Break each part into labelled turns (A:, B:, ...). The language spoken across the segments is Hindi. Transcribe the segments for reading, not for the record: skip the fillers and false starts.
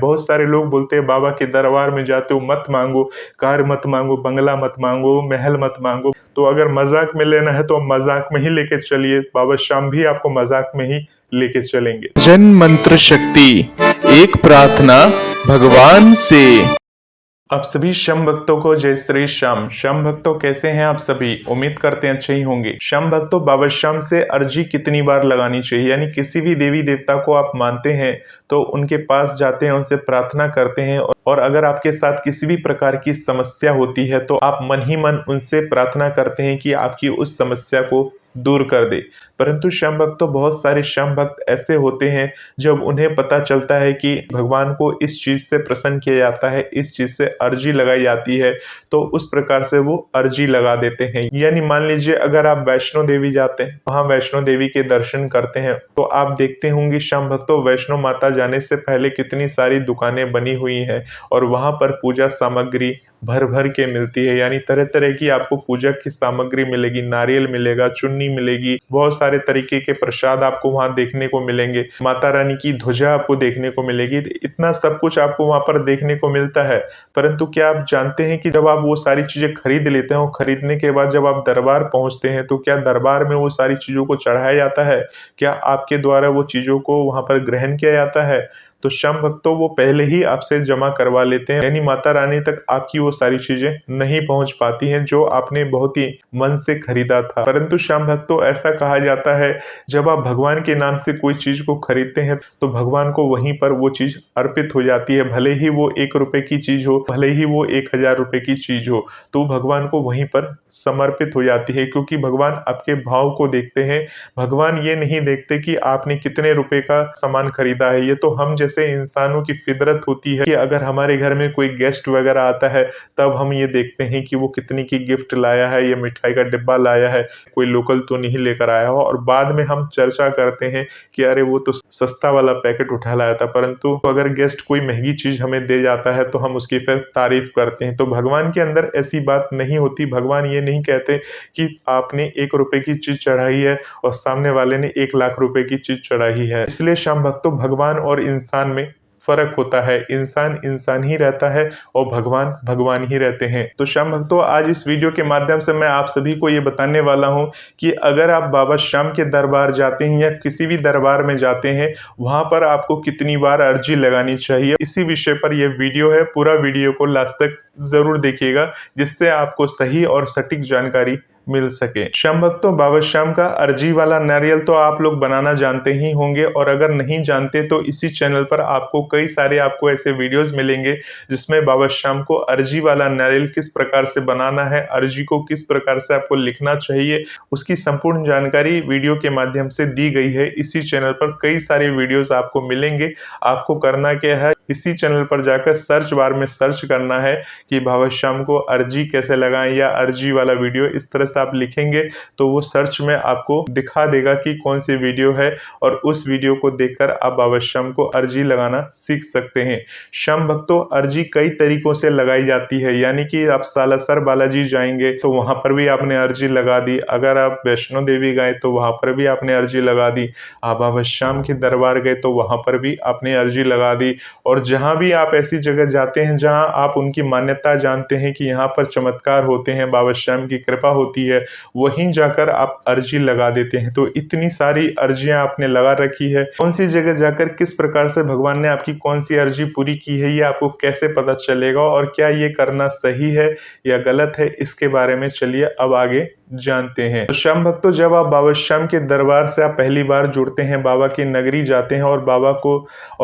A: बहुत सारे लोग बोलते हैं बाबा के दरबार में जाते हो मत मांगो, कार मत मांगो, बंगला मत मांगो, महल मत मांगो। तो अगर मजाक में लेना है तो मजाक में ही लेके चलिए, बाबा श्याम भी आपको मजाक में ही लेके चलेंगे।
B: जन मंत्र शक्ति, एक प्रार्थना भगवान से।
A: आप सभी श्याम भक्तों को जय श्री श्याम। श्याम भक्तों कैसे हैं आप सभी? उम्मीद करते हैं अच्छे ही होंगे। श्याम भक्तों, बाबा श्याम से अर्जी कितनी बार लगानी चाहिए? यानी किसी भी देवी देवता को आप मानते हैं तो उनके पास जाते हैं, उनसे प्रार्थना करते हैं, और अगर आपके साथ किसी भी प्रकार की समस्या होती है तो आप मन ही मन उनसे प्रार्थना करते हैं कि आपकी उस समस्या को दूर कर दे। परंतु श्याम भक्तों, बहुत सारे श्याम भक्त ऐसे होते हैं जब उन्हें पता चलता है कि भगवान को इस चीज से प्रसन्न किया जाता है, इस चीज से अर्जी लगाई जाती है, तो उस प्रकार से वो अर्जी लगा देते हैं। यानी मान लीजिए अगर आप वैष्णो देवी जाते हैं, वहां वैष्णो देवी के दर्शन करते हैं, तो आप देखते होंगे श्याम भक्तों, वैष्णो माता जाने से पहले कितनी सारी दुकानें बनी हुई हैं और वहां पर पूजा सामग्री भर भर के मिलती है। यानी तरह तरह की आपको पूजा की सामग्री मिलेगी, नारियल मिलेगा, चुन्नी मिलेगी, बहुत सारे तरीके के प्रसाद आपको वहां देखने को मिलेंगे, माता रानी की ध्वजा आपको देखने को मिलेगी। इतना सब कुछ आपको वहां पर देखने को मिलता है। परंतु क्या आप जानते हैं कि जब आप वो सारी चीजें खरीद लेते हैं और खरीदने के बाद जब आप दरबार पहुंचते हैं तो क्या दरबार में वो सारी चीजों को चढ़ाया जाता है? क्या आपके द्वारा वो चीजों को वहां पर ग्रहण किया जाता है? तो श्याम भक्तों, वो पहले ही आपसे जमा करवा लेते हैं, यानी माता रानी तक आपकी वो सारी चीजें नहीं पहुंच पाती हैं जो आपने बहुत ही मन से खरीदा था। परंतु श्याम भक्तों, ऐसा कहा जाता है जब आप भगवान के नाम से कोई चीज को खरीदते हैं तो भगवान को वहीं पर वो चीज अर्पित हो जाती है। भले ही वो 1 रुपए की चीज हो, भले ही वो 1000 रुपए की चीज हो, तो भगवान को वहीं पर समर्पित हो जाती है, क्योंकि भगवान आपके भाव को देखते हैं। भगवान ये नहीं देखते कि आपने कितने रुपए का सामान खरीदा है। ये तो हम जैसे इंसानों की फितरत होती है कि अगर हमारे घर में कोई गेस्ट वगैरह आता है तब हम ये देखते हैं कि वो कितनी की गिफ्ट लाया है, ये मिठाई का डिब्बा लाया है, कोई लोकल तो नहीं लेकर आया हो, और बाद में हम चर्चा करते हैं कि अरे वो तो सस्ता वाला पैकेट उठा लाया था। परंतु अगर गेस्ट कोई महंगी चीज हमें दे जाता है तो हम उसकी फिर तारीफ करते हैं। तो भगवान के अंदर ऐसी बात नहीं होती। भगवान ये नहीं कहते कि आपने 1 रुपए की चीज चढ़ाई है और सामने वाले ने 1 लाख रुपए की चीज चढ़ाई है। इसलिए श्याम भक्तों, भगवान और इंसान में फर्क होता है। इंसान इंसान ही रहता है और भगवान भगवान ही रहते हैं। तो श्याम भक्तों, आज इस वीडियो के माध्यम से मैं आप सभी को ये बताने वाला हूं कि अगर आप बाबा श्याम के दरबार जाते हैं या किसी भी दरबार में जाते हैं, वहां पर आपको कितनी बार अर्जी लगानी चाहिए। इसी विषय पर यह वीडियो है। पूरा वीडियो को लास्ट तक जरूर देखिएगा, जिससे आपको सही और सटीक जानकारी मिल सके। श्याम भक्तों, बाबा श्याम का अर्जी वाला नारियल तो आप लोग बनाना जानते ही होंगे, और अगर नहीं जानते तो इसी चैनल पर आपको कई सारे ऐसे वीडियोस मिलेंगे जिसमें बाबा श्याम को अर्जी वाला नारियल किस प्रकार से बनाना है, अर्जी को किस प्रकार से आपको लिखना चाहिए, उसकी संपूर्ण जानकारी वीडियो के माध्यम से दी गई है। इसी चैनल पर कई सारे वीडियोस आपको मिलेंगे। आपको करना क्या है, इसी चैनल पर जाकर सर्च बार में सर्च करना है कि बाबा श्याम को अर्जी कैसे लगाएं, या अर्जी वाला वीडियो। इस तरह से आप लिखेंगे तो वो सर्च में आपको दिखा देगा कि कौन सी वीडियो है, और उस वीडियो को देखकर आप बाबा श्याम को अर्जी लगाना सीख सकते हैं। श्याम भक्तों, अर्जी कई तरीकों से लगाई जाती है। यानी कि आप सालासर बालाजी जाएंगे तो वहां पर भी आपने अर्जी लगा दी, अगर आप वैष्णो देवी गए तो वहां पर भी आपने अर्जी लगा दी, आप बाबा श्याम के दरबार गए तो वहां पर भी आपने अर्जी लगा दी। और जहां भी आप ऐसी जगह जाते हैं जहां आप उनकी मान्यता जानते हैं कि यहाँ पर चमत्कार होते हैं, बाबा श्याम की कृपा होती है, वहीं जाकर आप अर्जी लगा देते हैं। तो इतनी सारी अर्जियां आपने लगा रखी है, कौन सी जगह जाकर किस प्रकार से भगवान ने आपकी कौन सी अर्जी पूरी की है, ये आपको कैसे पता चलेगा, और क्या ये करना सही है या गलत है, इसके बारे में चलिए अब आगे जानते हैं। तो श्याम भक्तों, जब आप बाबा श्याम के दरबार से आप पहली बार जुड़ते हैं, बाबा की नगरी जाते हैं और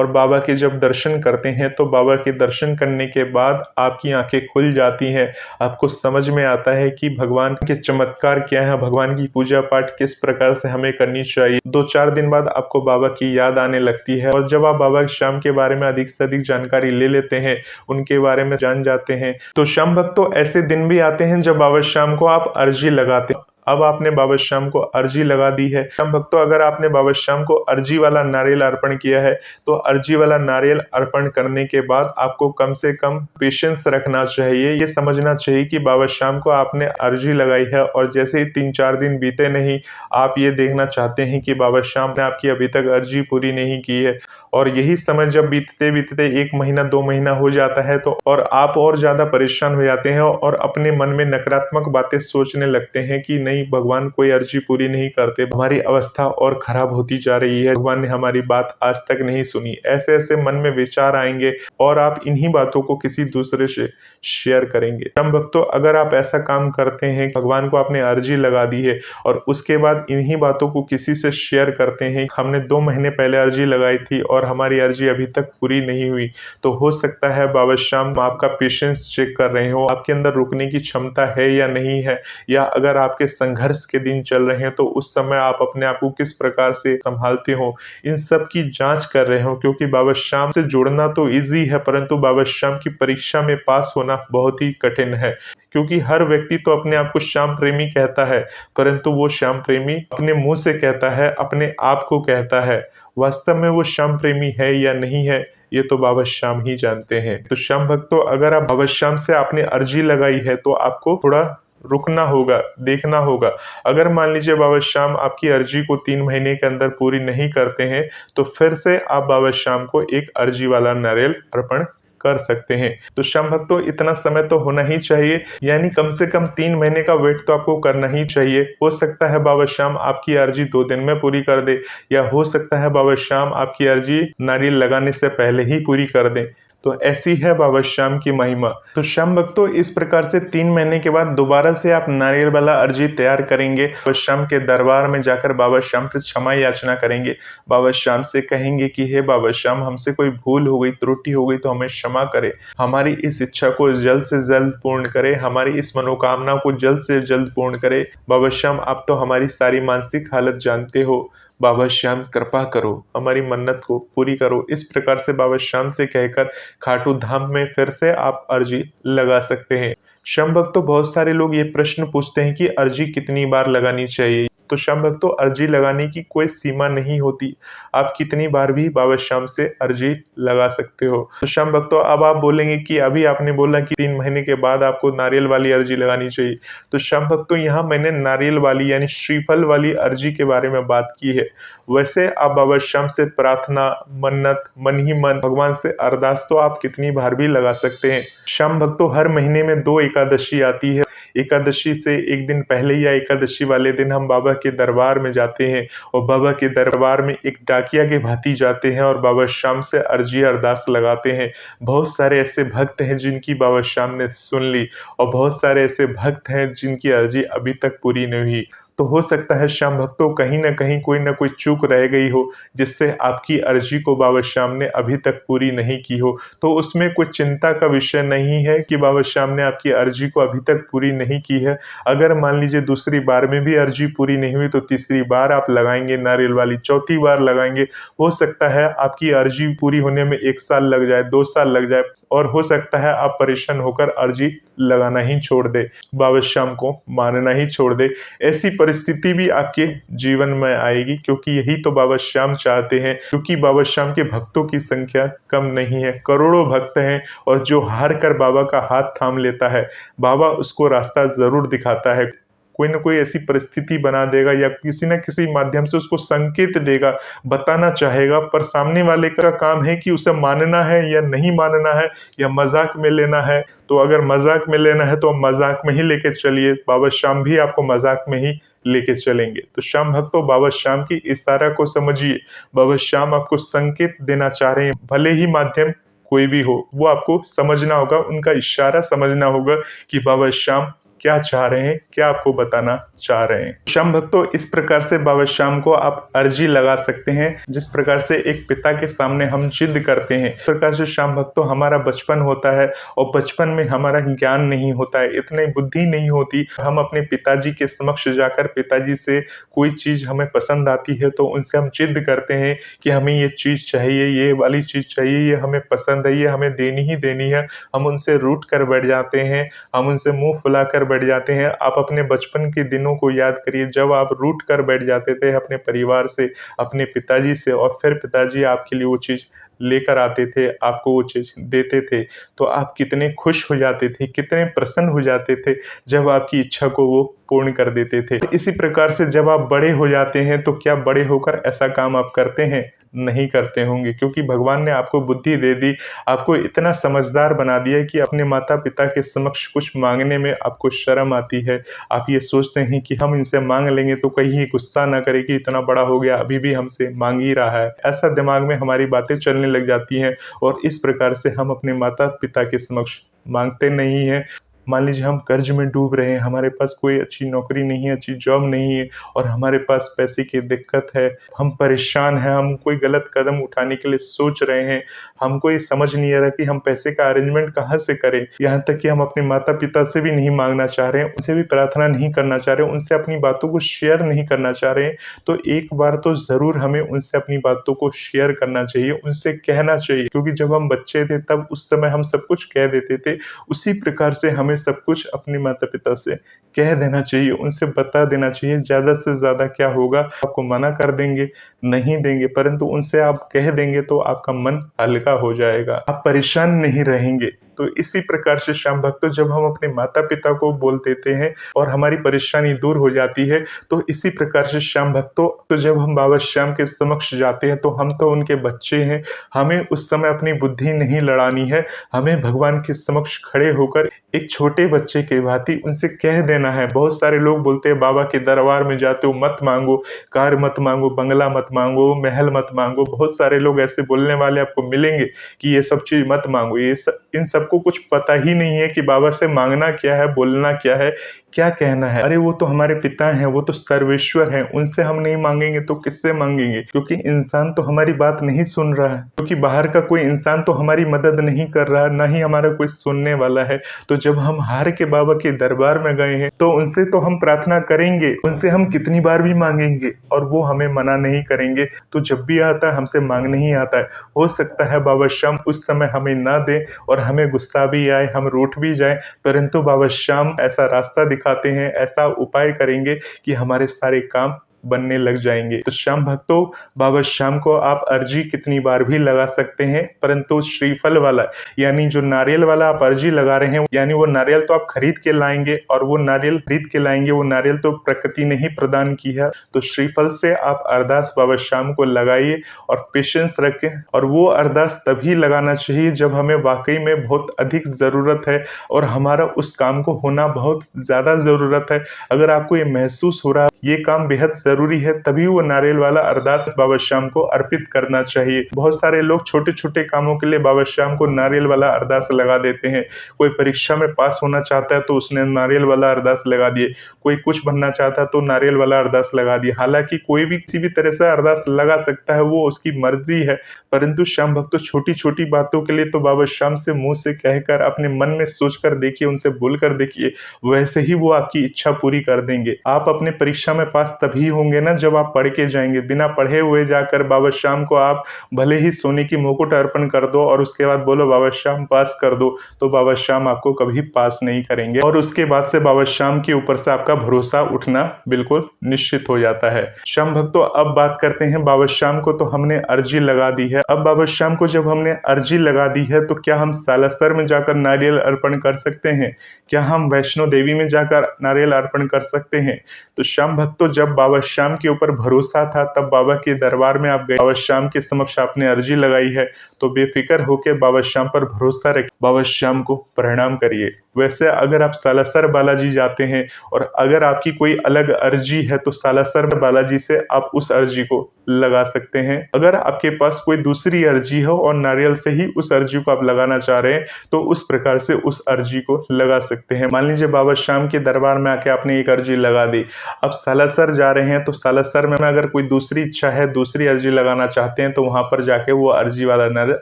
A: बाबा के जब दर्शन करते हैं, तो बाबा के दर्शन करने के बाद आपकी आंखें खुल जाती हैं। आपको समझ में आता है कि भगवान के चमत्कार क्या है, भगवान की पूजा पाठ किस प्रकार से हमें करनी चाहिए। 2-4 दिन बाद आपको बाबा की याद आने लगती है, और जब आप बाबा श्याम के बारे में अधिक से अधिक जानकारी ले लेते हैं, उनके बारे में जान जाते हैं, तो श्याम भक्तों, ऐसे दिन भी आते हैं जब बाबा श्याम को आप अर्जी लगाते हैं। अब आपने बाबा श्याम को अर्जी लगा दी है। श्याम भक्तों, अगर आपने बाबा श्याम को अर्जी वाला नारियल अर्पण किया है तो अर्जी वाला नारियल अर्पण करने के बाद आपको कम से कम पेशेंस रखना चाहिए। ये समझना चाहिए कि बाबा श्याम को आपने अर्जी लगाई है और जैसे ही 3-4 दिन बीते नहीं, आप ये देखना चाहते हैं कि बाबा श्याम ने आपकी अभी तक अर्जी पूरी नहीं की है, और यही समय जब बीतते बीतते 1 महीना 2 महीना हो जाता है तो और आप और ज्यादा परेशान हो जाते हैं और अपने मन में नकारात्मक बातें सोचने लगते हैं कि नहीं, भगवान कोई अर्जी पूरी नहीं करते, हमारी अवस्था और खराब होती जा रही है, भगवान ने हमारी बात आज तक नहीं सुनी। ऐसे ऐसे मन में विचार आएंगे और आप इन्हीं बातों को किसी दूसरे से शेयर करेंगे। श्याम भक्तों, अगर आप ऐसा काम करते हैं, भगवान को आपने अर्जी लगा दी है और उसके बाद इन्हीं बातों को किसी से शेयर करते हैं, हमने 2 महीने पहले अर्जी लगाई थी और हमारी अर्जी अभी तक पूरी नहीं हुई, तो हो सकता है बाबा श्याम आपका पेशेंस चेक कर रहे हो, आपके अंदर रुकने की क्षमता है या नहीं है, या अगर आपके संघर्ष के दिन चल रहे हैं तो उस समय आप अपने आप को किस प्रकार से संभालते हो, इन सब की जांच कर रहे हो। क्योंकि बाबा श्याम से जुड़ना तो इजी है, परंतु बाबा श्याम की परीक्षा में पास होना बहुत ही कठिन है। क्योंकि हर व्यक्ति तो अपने आप को श्याम प्रेमी कहता है, परंतु वो श्याम प्रेमी अपने मुंह से कहता है, अपने आप को कहता है, वास्तव में वो श्याम प्रेमी है या नहीं है, ये तो बाबा श्याम ही जानते हैं। तो श्याम भक्तों, अगर आप बाबा श्याम से आपने अर्जी लगाई है तो आपको थोड़ा रुकना होगा, देखना होगा। अगर मान लीजिए बाबा श्याम आपकी अर्जी को 3 महीने के अंदर पूरी नहीं करते हैं तो फिर से आप बाबा श्याम को एक अर्जी वाला नारियल अर्पण कर सकते हैं। तो श्याम भक्तों, इतना समय तो होना ही चाहिए, यानी कम से कम 3 महीने का वेट तो आपको करना ही चाहिए। हो सकता है बाबा श्याम आपकी अर्जी 2 दिन में पूरी कर दे, या हो सकता है बाबा श्याम आपकी अर्जी नारियल लगाने से पहले ही पूरी कर दें। तो ऐसी है बाबा श्याम की महिमा। तो श्याम भक्तों, इस प्रकार से 3 महीने के बाद दोबारा से आप नारियल वाला अर्जी तैयार करेंगे, बाबा श्याम के दरबार में जाकर बाबा श्याम से क्षमा याचना करेंगे, बाबा श्याम से कहेंगे कि हे बाबा श्याम, हमसे कोई भूल हो गई, त्रुटि हो गई तो हमें क्षमा करे, हमारी इस इच्छा को जल्द से जल्द पूर्ण करे, हमारी इस मनोकामना को जल्द से जल्द पूर्ण करे। बाबा श्याम, आप तो हमारी सारी मानसिक हालत जानते हो, बाबा श्याम कृपा करो, हमारी मन्नत को पूरी करो। इस प्रकार से बाबा श्याम से कहकर खाटू धाम में फिर से आप अर्जी लगा सकते हैं। श्याम भक्तों, बहुत सारे लोग ये प्रश्न पूछते हैं कि अर्जी कितनी बार लगानी चाहिए। तो श्याम भक्तों, अर्जी लगाने की कोई सीमा नहीं होती, आप कितनी बार भी बाबा श्याम से अर्जी लगा सकते हो। तो श्याम भक्तों, अब आप बोलेंगे कि अभी आपने बोला कि 3 महीने के बाद आपको नारियल वाली अर्जी लगानी चाहिए। तो श्याम भक्तों, यहाँ मैंने नारियल वाली यानी श्रीफल वाली अर्जी के बारे में बात की है। वैसे आप बाबा श्याम से प्रार्थना, मन्नत, मन ही मन भगवान से अरदास तो आप कितनी बार भी लगा सकते हैं। श्याम भक्तों, हर महीने में 2 एकादशी आती है। एकादशी से एक दिन पहले या एकादशी वाले दिन हम बाबा के दरबार में जाते हैं और बाबा के दरबार में एक डाकिया के भांति जाते हैं और बाबा श्याम से अर्जी अरदास लगाते हैं। बहुत सारे ऐसे भक्त हैं जिनकी बाबा श्याम ने सुन ली और बहुत सारे ऐसे भक्त हैं जिनकी अर्जी अभी तक पूरी नहीं हुई। तो हो सकता है श्याम भक्तों, कहीं ना कहीं कोई ना कोई चूक रह गई हो जिससे आपकी अर्जी को बाबा श्याम ने अभी तक पूरी नहीं की हो। तो उसमें कोई चिंता का विषय नहीं है कि बाबा श्याम ने आपकी अर्जी को अभी तक पूरी नहीं की है। अगर मान लीजिए दूसरी बार में भी अर्जी पूरी नहीं हुई तो तीसरी बार आप लगाएंगे नारियल वाली, चौथी बार लगाएंगे, हो सकता है आपकी अर्जी पूरी होने में 1 साल लग जाए, 2 साल लग जाए, और हो सकता है आप परेशान होकर अर्जी लगाना ही छोड़ दे, बाबा श्याम को मानना ही छोड़ दे। ऐसी परिस्थिति भी आपके जीवन में आएगी, क्योंकि यही तो बाबा श्याम चाहते हैं। क्योंकि बाबा श्याम के भक्तों की संख्या कम नहीं है, करोड़ों भक्त हैं, और जो हार कर बाबा का हाथ थाम लेता है, बाबा उसको रास्ता जरूर दिखाता है। कोई ना कोई ऐसी परिस्थिति बना देगा या किसी न किसी माध्यम से उसको संकेत देगा, बताना चाहेगा, पर सामने वाले का काम है कि उसे मानना है या नहीं मानना है, या मजाक में लेना है। तो अगर मजाक में लेना है तो मजाक में ही लेके चलिए, बाबा श्याम भी आपको मजाक में ही लेके चलेंगे। तो श्याम भक्तों, बाबा श्याम की इशारा को समझिए, बाबा श्याम आपको संकेत देना चाह रहे हैं, भले ही माध्यम कोई भी हो, वो आपको समझना होगा, उनका इशारा समझना होगा कि बाबा श्याम क्या चाह रहे हैं, क्या आपको बताना चाह रहे हैं। श्याम भक्तों, इस प्रकार से बाबा श्याम को आप अर्जी लगा सकते हैं, जिस प्रकार से एक पिता के सामने हम जिद करते हैं। इस प्रकार से श्याम भक्तों, हमारा बचपन होता है और बचपन में हमारा ज्ञान नहीं होता है, इतनी बुद्धि नहीं होती। हम अपने पिताजी के समक्ष जाकर पिताजी से कोई चीज हमें पसंद आती है तो उनसे हम जिद करते हैं कि हमें ये चीज चाहिए, ये वाली चीज चाहिए, ये हमें पसंद है, ये हमें देनी ही देनी है। हम उनसे रूठ कर बैठ जाते हैं, हम उनसे मुंह फुला कर बैठ जाते हैं। आप अपने बचपन के दिनों को याद करिए, जब आप रूठ कर बैठ जाते थे अपने परिवार से, अपने पिताजी से, और फिर पिताजी आपके लिए वो चीज़ लेकर आते थे, आपको वो चीज़ देते थे, तो आप कितने खुश हो जाते थे, कितने प्रसन्न हो जाते थे जब आपकी इच्छा को वो पूर्ण कर देते थे। इसी प्रकार से जब आप बड़े हो जाते हैं तो क्या बड़े होकर ऐसा काम आप करते हैं? नहीं करते होंगे, क्योंकि भगवान ने आपको बुद्धि दे दी, आपको इतना समझदार बना दिया कि अपने माता-पिता के समक्ष कुछ माँगने में आपको शर्म आती है। आप ये सोचते हैं कि हम इनसे माँग लेंगे तो कहीं ये गुस्सा ना करे कि इतना बड़ा हो गया अभी भी हमसे माँग ही रहा है। ऐसा दिमाग में हमारी बातें चलने लग जाती हैं और इस प्रकार से हम अपने माता-पिता के समक्ष माँगते नहीं हैं। मान लीजिए हम कर्ज में डूब रहे हैं, हमारे पास कोई अच्छी नौकरी नहीं है, अच्छी जॉब नहीं है और हमारे पास पैसे की दिक्कत है, हम परेशान हैं, हम कोई गलत कदम उठाने के लिए सोच रहे हैं, हमको ये समझ नहीं आ रहा कि हम पैसे का अरेंजमेंट कहाँ से करें। यहाँ तक कि हम अपने माता-पिता से भी नहीं माँगना चाह रहे हैं, उनसे भी प्रार्थना नहीं करना चाह रहे हैं, उनसे अपनी बातों को शेयर नहीं करना चाह रहे हैं, तो एक बार तो ज़रूर हमें उनसे अपनी बातों को शेयर करना चाहिए, उनसे कहना चाहिए, क्योंकि जब हम बच्चे थे तब उस समय हम सब कुछ कह देते थे। उसी प्रकार से हमें सब कुछ अपने माता-पिता से कह देना चाहिए, उनसे बता देना चाहिए। ज़्यादा से ज़्यादा क्या होगा, आपको मना कर देंगे, नहीं देंगे, परंतु उनसे आप कह देंगे तो आपका मन हल्का हो जाएगा, आप परेशान नहीं रहेंगे। तो इसी प्रकार से श्याम भक्तों, जब हम अपने माता-पिता को बोल देते हैं और हमारी परेशानी दूर हो जाती है, तो इसी प्रकार से श्याम भक्तों, तो जब हम बाबा श्याम के समक्ष जाते हैं तो हम तो उनके बच्चे हैं, हमें उस समय अपनी बुद्धि नहीं लड़ानी है, हमें भगवान के समक्ष खड़े होकर एक छोटे बच्चे के भांति उनसे कह देना है। बहुत सारे लोग बोलते हैं बाबा के दरबार में जाते हो मत मांगो, कार मत मांगो, बंगला मत मांगो, महल मत मांगो। बहुत सारे लोग ऐसे बोलने वाले आपको मिलेंगे कि ये सब चीज मत मांगो। इन सबको कुछ पता ही नहीं है कि बाबा से मांगना क्या है, बोलना क्या है, क्या कहना है। अरे वो तो हमारे पिता हैं, वो तो सर्वेश्वर हैं, उनसे हम नहीं मांगेंगे तो किससे मांगेंगे? क्योंकि इंसान तो हमारी बात नहीं सुन रहा है, क्योंकि बाहर का कोई इंसान तो हमारी मदद नहीं कर रहा, ना ही हमारा कोई सुनने वाला है। तो जब हम हार के बाबा के दरबार में गए हैं तो उनसे तो हम प्रार्थना करेंगे, उनसे हम कितनी बार भी मांगेंगे और वो हमें मना नहीं करेंगे। तो जब भी आता है हमसे मांगने ही आता है। हो सकता है बाबा श्याम उस समय हमें ना दे और हमें गुस्सा भी आए, हम रूठ भी जाए, परंतु बाबा श्याम ऐसा रास्ता दिखाते हैं, ऐसा उपाय करेंगे कि हमारे सारे काम बनने लग जाएंगे। तो श्याम भक्तों, बाबा श्याम को आप अर्जी कितनी बार भी लगा सकते हैं, परंतु श्रीफल वाला यानी जो नारियल वाला आप अर्जी लगा रहे हैं, यानी वो नारियल तो आप खरीद के लाएंगे और वो नारियल खरीद के लाएंगे, वो नारियल तो प्रकृति ने ही प्रदान की है। तो श्रीफल से आप अरदास बाबा श्याम को लगाइए और पेशेंस रखें। और वो अरदास तभी लगाना चाहिए जब हमें वाकई में बहुत अधिक ज़रूरत है और हमारा उस काम को होना बहुत ज़्यादा ज़रूरत है। अगर आपको ये महसूस हो रहा है ये काम बेहद ज़रूरी है, तभी वो नारियल वाला अरदास बाबा श्याम को अर्पित करना चाहिए। बहुत सारे लोग छोटे छोटे कामों के लिए बाबा श्याम को नारियल वाला अरदास लगा देते हैं। कोई परीक्षा में पास होना चाहता है तो उसने नारियल वाला अरदास लगा दिए, कोई कुछ बनना चाहता है तो नारियल वाला अरदास लगा दिया। हालांकि कोई भी किसी भी तरह से अरदास लगा सकता है, वो उसकी मर्जी है, परंतु श्याम भक्तों छोटी छोटी बातों के लिए तो बाबा श्याम से मुंह से कहकर अपने मन में सोच कर देखिए, उनसे बोल कर देखिए, वैसे ही वो आपकी इच्छा पूरी कर देंगे। आप अपने परीक्षा में पास तभी होंगे ना जब आप पढ़ के जाएंगे। बिना पढ़े हुए जाकर बाबा श्याम को आप भले ही सोने की मुकुट अर्पण कर दो और उसके बाद बोलो बाबा श्याम पास कर दो, तो बाबा श्याम आपको कभी पास नहीं करेंगे और उसके बाद से बाबा श्याम के ऊपर से आपका भरोसा उठना बिल्कुल निश्चित हो जाता है। श्याम भक्तों, अब बात करते हैं बाबा श्याम को तो हमने अर्जी लगा दी है। अब बाबा श्याम को जब हमने अर्जी लगा दी है तो क्या हम सालासर में जाकर नारियल अर्पण कर सकते हैं? क्या हम वैष्णो देवी में जाकर नारियल अर्पण कर सकते हैं? तो श्याम भक्तों, जब बाबा श्याम के ऊपर भरोसा था तब बाबा के दरबार में आप गए, बाबा श्याम के समक्ष आपने अर्जी लगाई है, तो बेफिक्र होकर बाबा श्याम पर भरोसा रखिए, बाबा श्याम को प्रणाम करिए। वैसे अगर आप सालासर बालाजी जाते हैं और अगर आपकी कोई अलग अर्जी है तो सालासर बालाजी से आप उस अर्जी को लगा सकते हैं। अगर आपके पास कोई दूसरी अर्जी हो और नारियल से ही उस अर्जी को आप लगाना चाह रहे हैं तो उस प्रकार से उस अर्जी को लगा सकते हैं। मान लीजिए बाबा श्याम के दरबार में आके आपने एक अर्जी लगा दी, अब सालासर जा रहे हैं तो सालासर में अगर कोई दूसरी इच्छा है, दूसरी अर्जी लगाना चाहते हैं तो वहां पर जाके वो अर्जी वाला नारियल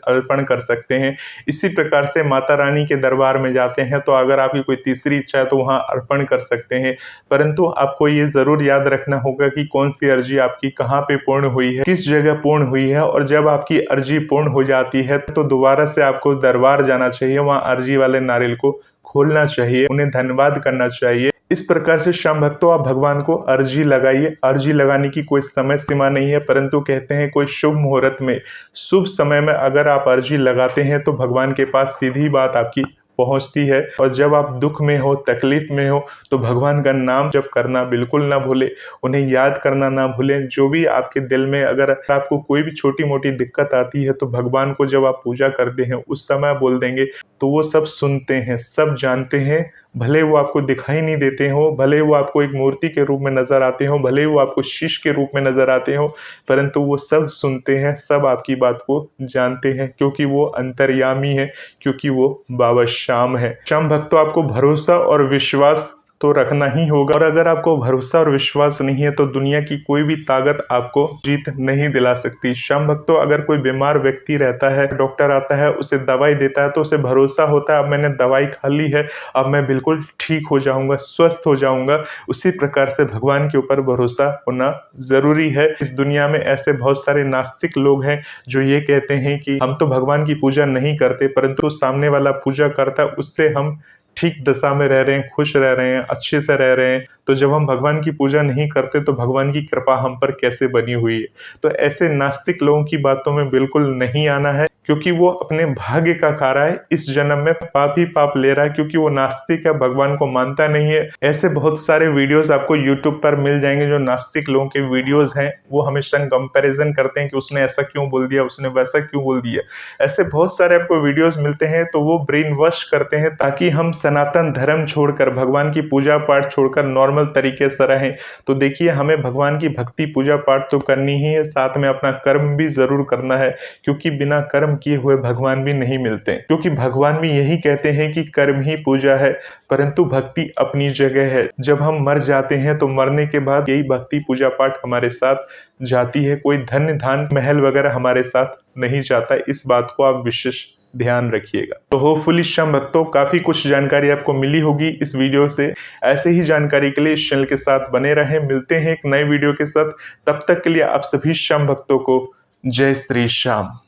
A: अर्पण कर सकते हैं। इसी प्रकार से माता रानी के दरबार में जाते हैं तो अगर आपकी कोई तीसरी इच्छा है तो वहां अर्पण कर सकते हैं, परंतु आपको ये जरूर याद रखना होगा कि कौन सी अर्जी आपकी कहाँ पे पूर्ण हुई है, किस जगह पूर्ण हुई है। और जब आपकी अर्जी पूर्ण हो जाती है तो दोबारा से आपको दरबार जाना चाहिए, वहां अर्जी वाले नारियल को खोलना चाहिए, उन्हें धन्यवाद करना चाहिए। इस प्रकार से श्याम भक्तों आप भगवान को अर्जी लगाइए। अर्जी लगाने की कोई समय सीमा नहीं है, परंतु कहते हैं कोई शुभ मुहूर्त में, शुभ समय में अगर आप अर्जी लगाते हैं तो भगवान के पास सीधी बात आपकी पहुंचती है। और जब आप दुख में हो, तकलीफ में हो, तो भगवान का नाम जप करना बिल्कुल ना भूले, उन्हें याद करना ना भूलें। जो भी आपके दिल में अगर आपको कोई भी छोटी मोटी दिक्कत आती है तो भगवान को जब आप पूजा करते हैं उस समय बोल देंगे तो वो सब सुनते हैं, सब जानते हैं। भले वो आपको दिखाई नहीं देते हो, भले वो आपको एक मूर्ति के रूप में नजर आते हो, भले वो आपको शिष्य के रूप में नजर आते हो, परंतु वो सब सुनते हैं, सब आपकी बात को जानते हैं, क्योंकि वो अंतर्यामी है, क्योंकि वो बाबा श्याम है। श्याम भक्तों आपको भरोसा और विश्वास तो रखना ही होगा। और अगर आपको भरोसा और विश्वास नहीं है तो दुनिया की कोई भी ताकत आपको जीत नहीं दिला सकती। श्याम भक्तों अगर कोई बीमार व्यक्ति रहता है, डॉक्टर आता है, उसे दवाई देता है तो उसे भरोसा होता है अब मैंने दवाई खा ली है, अब मैं बिल्कुल ठीक हो जाऊंगा, स्वस्थ हो जाऊंगा। उसी प्रकार से भगवान के ऊपर भरोसा होना जरूरी है। इस दुनिया में ऐसे बहुत सारे नास्तिक लोग हैं जो ये कहते हैं कि हम तो भगवान की पूजा नहीं करते, परंतु सामने वाला पूजा करता है उससे हम ठीक दशा में रह रहे हैं, खुश रह रहे हैं, अच्छे से रह रहे हैं। तो जब हम भगवान की पूजा नहीं करते तो भगवान की कृपा हम पर कैसे बनी हुई है। तो ऐसे नास्तिक लोगों की बातों में बिल्कुल नहीं आना है, क्योंकि वो अपने भाग्य का खा रहा है, इस जन्म में पाप ही पाप ले रहा है, क्योंकि वो नास्तिक है, भगवान को मानता नहीं है। ऐसे बहुत सारे वीडियोस आपको यूट्यूब पर मिल जाएंगे जो नास्तिक लोगों के वीडियोस हैं, वो हमेशा कंपैरिजन करते हैं कि उसने ऐसा क्यों बोल दिया, उसने वैसा क्यों बोल दिया। ऐसे बहुत सारे आपको वीडियोस मिलते हैं, तो वो ब्रेन वॉश करते हैं ताकि हम सनातन धर्म छोड़कर, भगवान की पूजा पाठ छोड़कर नॉर्मल तरीके से रहें। तो देखिए हमें भगवान की भक्ति पूजा पाठ तो करनी ही है, साथ में अपना कर्म भी जरूर करना है, क्योंकि बिना कर्म किए हुए भगवान भी नहीं मिलते। क्योंकि भगवान भी यही कहते हैं कि कर्म ही पूजा है, परंतु भक्ति अपनी जगह है। जब हम मर जाते हैं तो मरने के बाद यही भक्ति पूजा पाठ हमारे साथ जाती है, कोई धन धान महल वगैरह हमारे साथ नहीं जाता। इस बात को आप विशेष ध्यान रखिएगा। तो होपफुली श्याम भक्तों काफी कुछ जानकारी आपको मिली होगी इस वीडियो से। ऐसे ही जानकारी के लिए इस चैनल के साथ बने रहें। मिलते हैं एक नए वीडियो के साथ, तब तक के लिए आप सभी श्याम भक्तों को जय श्री श्याम।